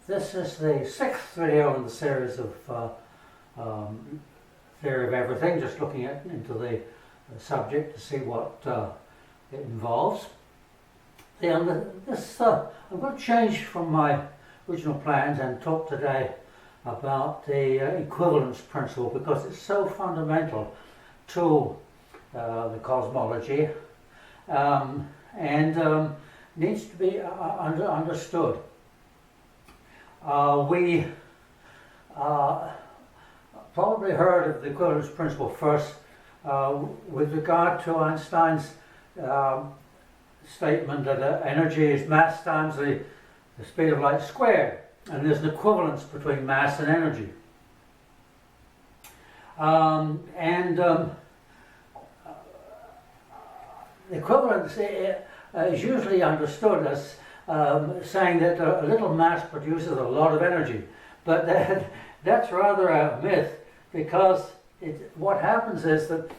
This is the sixth video in the series of theory of everything, just looking into the subject to see what it involves. I'm going to change from my original plans and talk today about the equivalence principle, because it's so fundamental to the cosmology and needs to be understood. We probably heard of the equivalence principle first with regard to Einstein's statement that energy is mass times the speed of light squared, and there's an equivalence between mass and energy. Equivalence is usually understood as saying that a little mass produces a lot of energy, but that's rather a myth, because what happens is that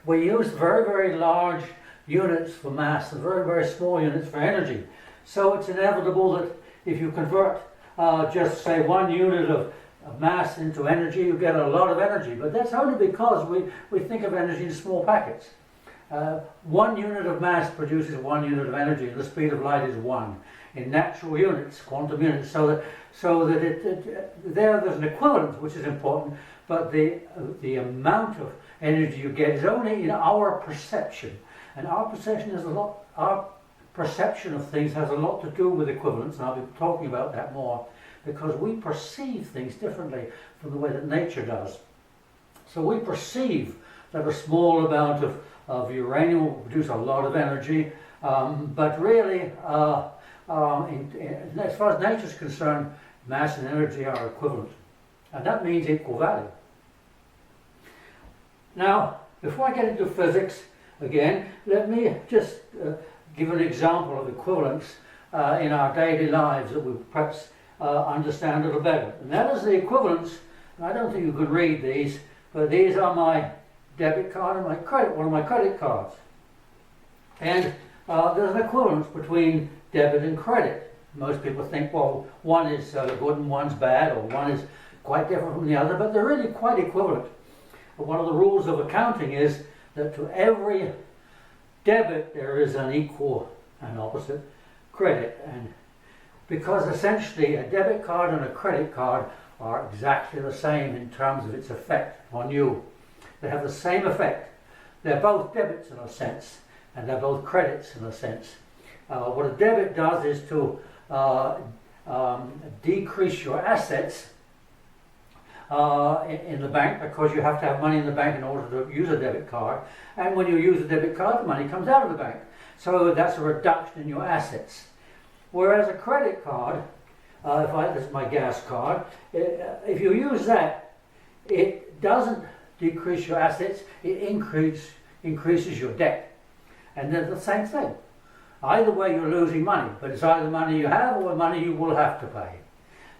we use very, very large units for mass and very, very small units for energy. So it's inevitable that if you convert just say 1 unit of mass into energy, you get a lot of energy. But that's only because we think of energy in small packets. 1 unit of mass produces 1 unit of energy, and the speed of light is 1 in natural units, quantum units. So that there's an equivalence, which is important, but the amount of energy you get is only in our perception, and our perception of things has a lot to do with equivalence, and I'll be talking about that more, because we perceive things differently from the way that nature does. So we perceive that a small amount of uranium will produce a lot of energy, but really, as far as nature is concerned, mass and energy are equivalent, and that means equal value. Now, before I get into physics again, let me just give an example of equivalence in our daily lives that we perhaps understand a little better. And that is the equivalence, and I don't think you can read these, but these are my debit card and one of my credit cards. And there's an equivalence between debit and credit. Most people think, well, one is good and one's bad, or one is quite different from the other, but they're really quite equivalent. One of the rules of accounting is that to every debit there is an equal and opposite credit, and because essentially a debit card and a credit card are exactly the same in terms of its effect on you. They have the same effect. They're both debits in a sense, and they're both credits in a sense. What a debit does is to decrease your assets in the bank, because you have to have money in the bank in order to use a debit card, and when you use a debit card, the money comes out of the bank. So that's a reduction in your assets. Whereas a credit card, this is my gas card, if you use that, it doesn't decrease your assets, it increases your debt. And they're the same thing. Either way you're losing money, but it's either money you have or money you will have to pay.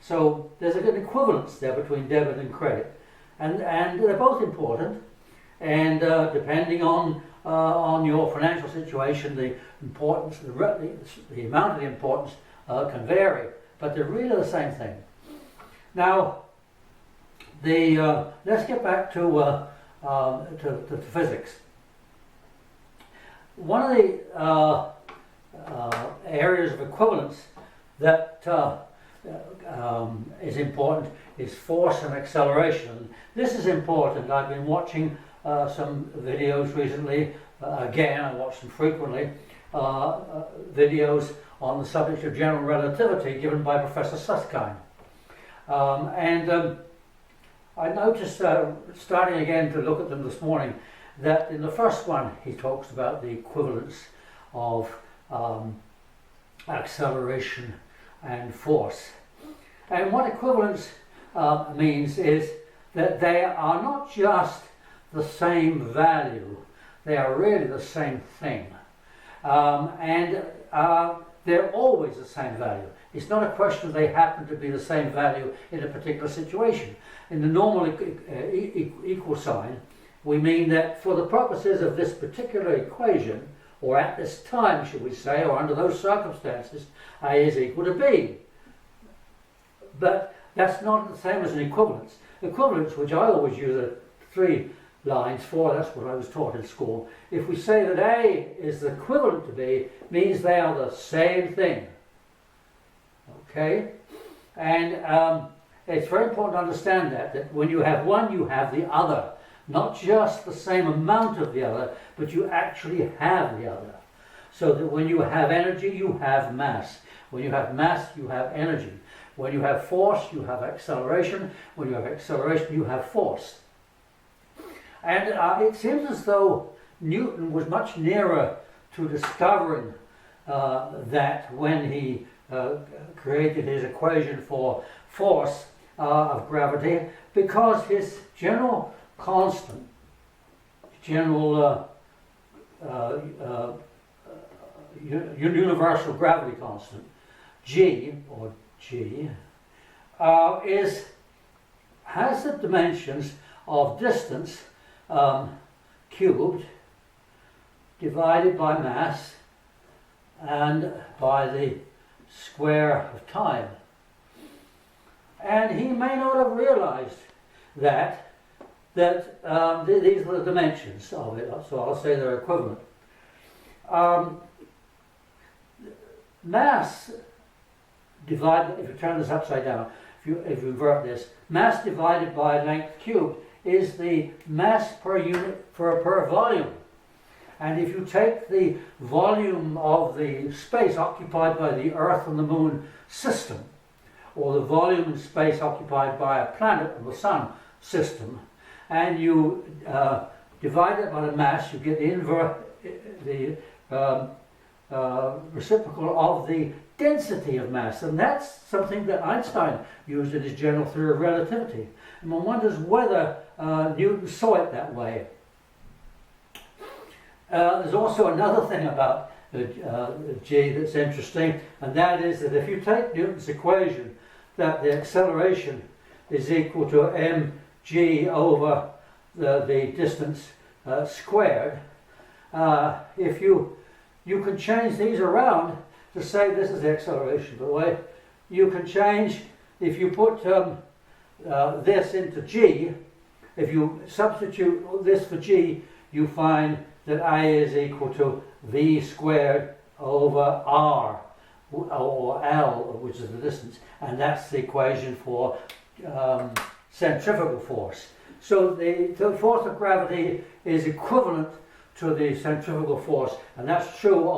So there's an equivalence there between debit and credit, and they're both important. And depending on your financial situation, the importance, the amount of the importance can vary, but they're really the same thing. Now, let's get back to physics. One of the areas of equivalence that is important is force and acceleration. This is important. I've been watching some videos recently. Again, I watch them frequently. Videos on the subject of general relativity given by Professor Susskind. I noticed, starting again to look at them this morning, that in the first one he talks about the equivalence of acceleration and force. And what equivalence means is that they are not just the same value, they are really the same thing. They're always the same value. It's not a question of they happen to be the same value in a particular situation. In the normal equal sign, we mean that for the purposes of this particular equation, or at this time, should we say, or under those circumstances, A is equal to B. but that's not the same as an equivalence. Equivalence, which I always use are 3 lines for, that's what I was taught in school. If we say that A is equivalent to B, means they are the same thing. Okay? And it's very important to understand that when you have one, you have the other. Not just the same amount of the other, but you actually have the other. So that when you have energy, you have mass. When you have mass, you have energy. When you have force, you have acceleration. When you have acceleration, you have force. And it seems as though Newton was much nearer to discovering that when he created his equation for force of gravity, because his general constant, universal gravity constant, G, or G, has the dimensions of distance cubed divided by mass and by the square of time. And he may not have realized that these are the dimensions of it, so I'll say they're equivalent. Mass divided, if you turn this upside down, if you invert this, mass divided by length cubed is the mass per unit per volume. And if you take the volume of the space occupied by the Earth and the Moon system, or the volume in space occupied by a planet and the Sun system, and you divide it by the mass, you get the reciprocal of the density of mass. And that's something that Einstein used in his general theory of relativity. And one wonders whether Newton saw it that way. There's also another thing about G that's interesting, and that is that if you take Newton's equation that the acceleration is equal to mg over the distance squared, if you can change these around to say this is the acceleration, by the way. You can change, if you put this into G, if you substitute this for G, you find that A is equal to V squared over R, or L, which is the distance, and that's the equation for centrifugal force. So the force of gravity is equivalent to the centrifugal force, and that's true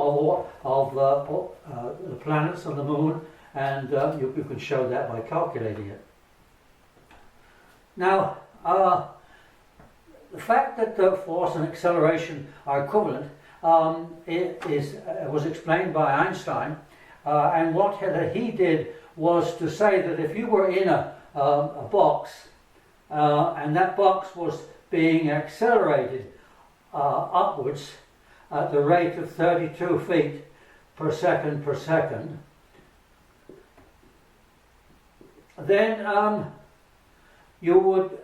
of the planets and the moon, and you can show that by calculating it. Now, the fact that the force and acceleration are equivalent was explained by Einstein, and what he did was to say that if you were in a box and that box was being accelerated upwards at the rate of 32 feet per second, then you would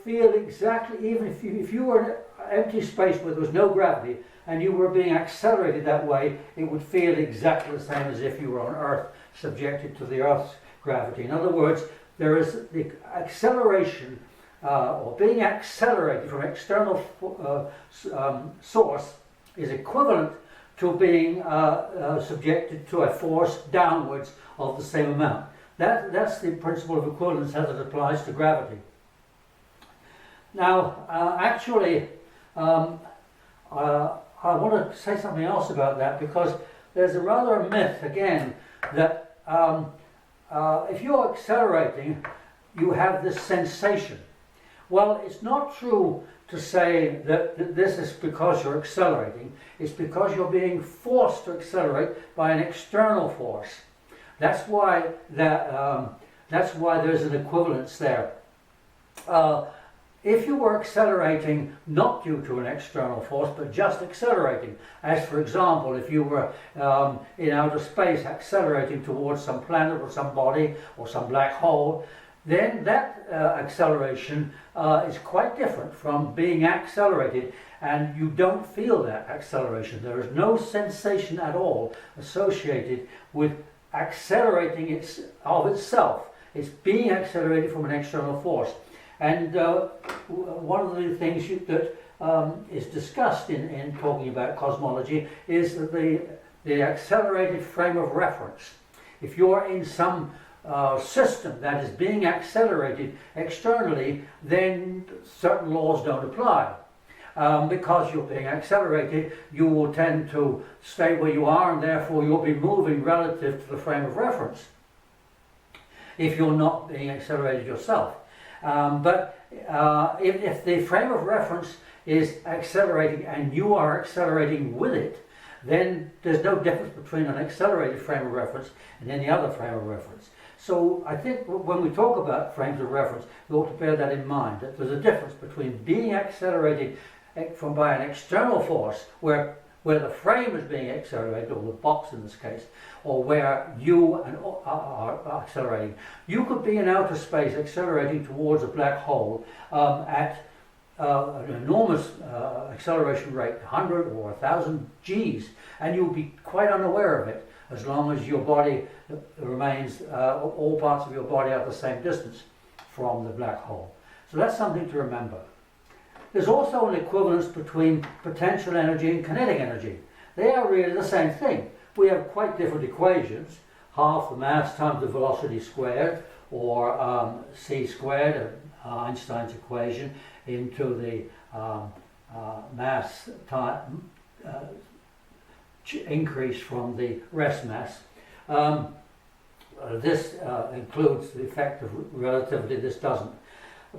feel exactly, even if you were in an empty space where there was no gravity and you were being accelerated that way, it would feel exactly the same as if you were on Earth, subjected to the Earth's gravity. In other words, there is the acceleration or being accelerated from an external source is equivalent to being subjected to a force downwards of the same amount. That's the principle of equivalence as it applies to gravity. Now, actually, I want to say something else about that, because there's a rather a myth, again, that if you're accelerating, you have this sensation. Well, it's not true to say that this is because you're accelerating. It's because you're being forced to accelerate by an external force. That's why there's an equivalence there. If you were accelerating not due to an external force, but just accelerating, as for example, if you were in outer space accelerating towards some planet or some body or some black hole, then that acceleration is quite different from being accelerated, and you don't feel that acceleration. There is no sensation at all associated with accelerating of itself. It's being accelerated from an external force. And one of the things that is discussed in talking about cosmology is that the accelerated frame of reference. If you're in some system that is being accelerated externally, then certain laws don't apply. Because you're being accelerated, you will tend to stay where you are, and therefore you'll be moving relative to the frame of reference if you're not being accelerated yourself. But if the frame of reference is accelerating and you are accelerating with it, then there's no difference between an accelerated frame of reference and any other frame of reference. So I think when we talk about frames of reference, we ought to bear that in mind, that there's a difference between being accelerated by an external force, where the frame is being accelerated, or the box in this case, or where you are accelerating. You could be in outer space accelerating towards a black hole at an enormous acceleration rate, 100 or 1,000 Gs, and you'll be quite unaware of it as long as your body remains, all parts of your body are the same distance from the black hole. So that's something to remember. There's also an equivalence between potential energy and kinetic energy. They are really the same thing. We have quite different equations, half the mass times the velocity squared, or c squared, Einstein's equation, into the mass time increase from the rest mass. This includes the effect of relativity, this doesn't.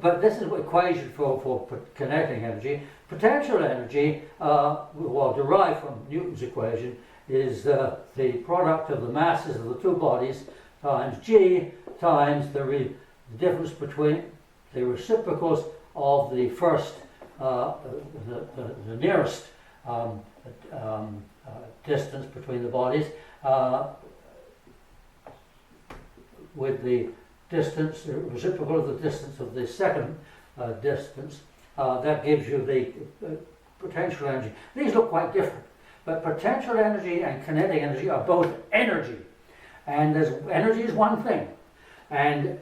But this is an equation for kinetic energy. Potential energy, well, derived from Newton's equation, is the product of the masses of the two bodies times g times the difference between the reciprocals of the first, the nearest distance between the bodies with the distance, the reciprocal of the distance of the second distance. That gives you the potential energy. These look quite different, but potential energy and kinetic energy are both energy, and energy is one thing, and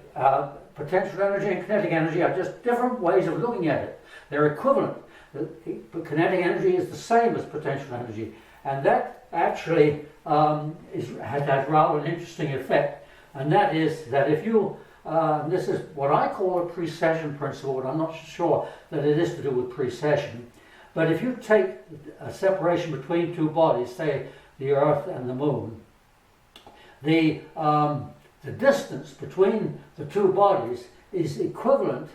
potential energy and kinetic energy are just different ways of looking at it. They're equivalent. But kinetic energy is the same as potential energy, and that actually has rather an interesting effect. And that is that if you, this is what I call a precession principle, but I'm not sure that it is to do with precession. But if you take a separation between two bodies, say the Earth and the Moon, the distance between the two bodies is equivalent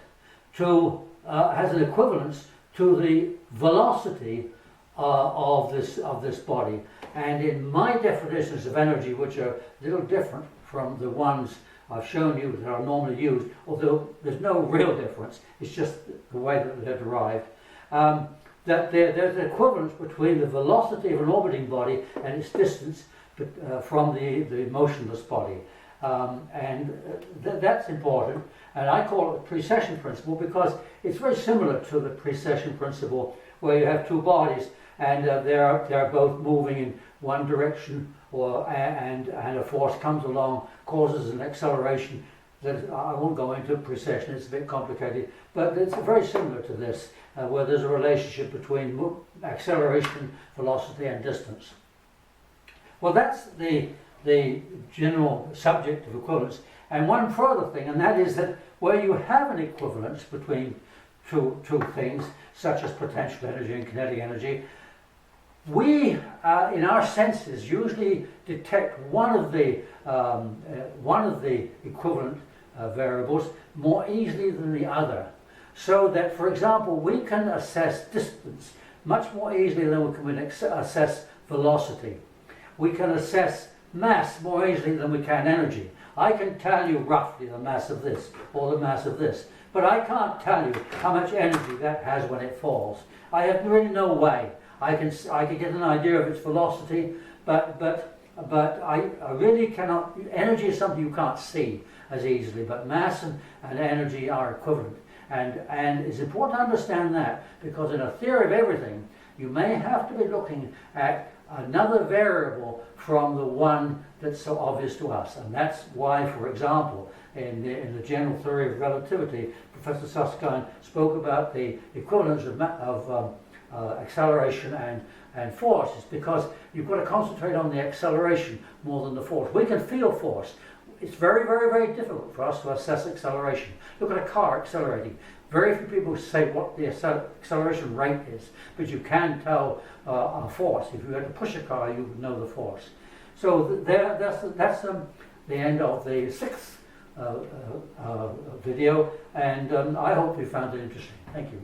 to, has an equivalence to the velocity of this body. And in my definitions of energy, which are a little different from the ones I've shown you that are normally used, although there's no real difference, it's just the way that they're derived, that there's an equivalence between the velocity of an orbiting body and its distance from the motionless body. That's important, and I call it the precession principle because it's very similar to the precession principle where you have two bodies and they're both moving in one direction, and a force comes along, causes an acceleration. That I won't go into precession, it's a bit complicated, but it's very similar to this, where there's a relationship between acceleration, velocity and distance. Well, that's the general subject of equivalence. And one further thing, and that is that where you have an equivalence between two things, such as potential energy and kinetic energy, we, in our senses, usually detect one of the equivalent variables more easily than the other. So that, for example, we can assess distance much more easily than we can assess velocity. We can assess mass more easily than we can energy. I can tell you roughly the mass of this or the mass of this, but I can't tell you how much energy that has when it falls. I have really no way. I can get an idea of its velocity, but I really cannot. Energy is something you can't see as easily, but mass and energy are equivalent. And it's important to understand that, because in a theory of everything, you may have to be looking at another variable from the one that's so obvious to us. And that's why, for example, in the general theory of relativity, Professor Susskind spoke about the equivalence of acceleration and force. It's because you've got to concentrate on the acceleration more than the force. We can feel force. It's very, very, very difficult for us to assess acceleration. Look at a car accelerating. Very few people say what the acceleration rate is, but you can tell a force. If you had to push a car, you would know the force. So that's the end of the sixth video, and I hope you found it interesting. Thank you.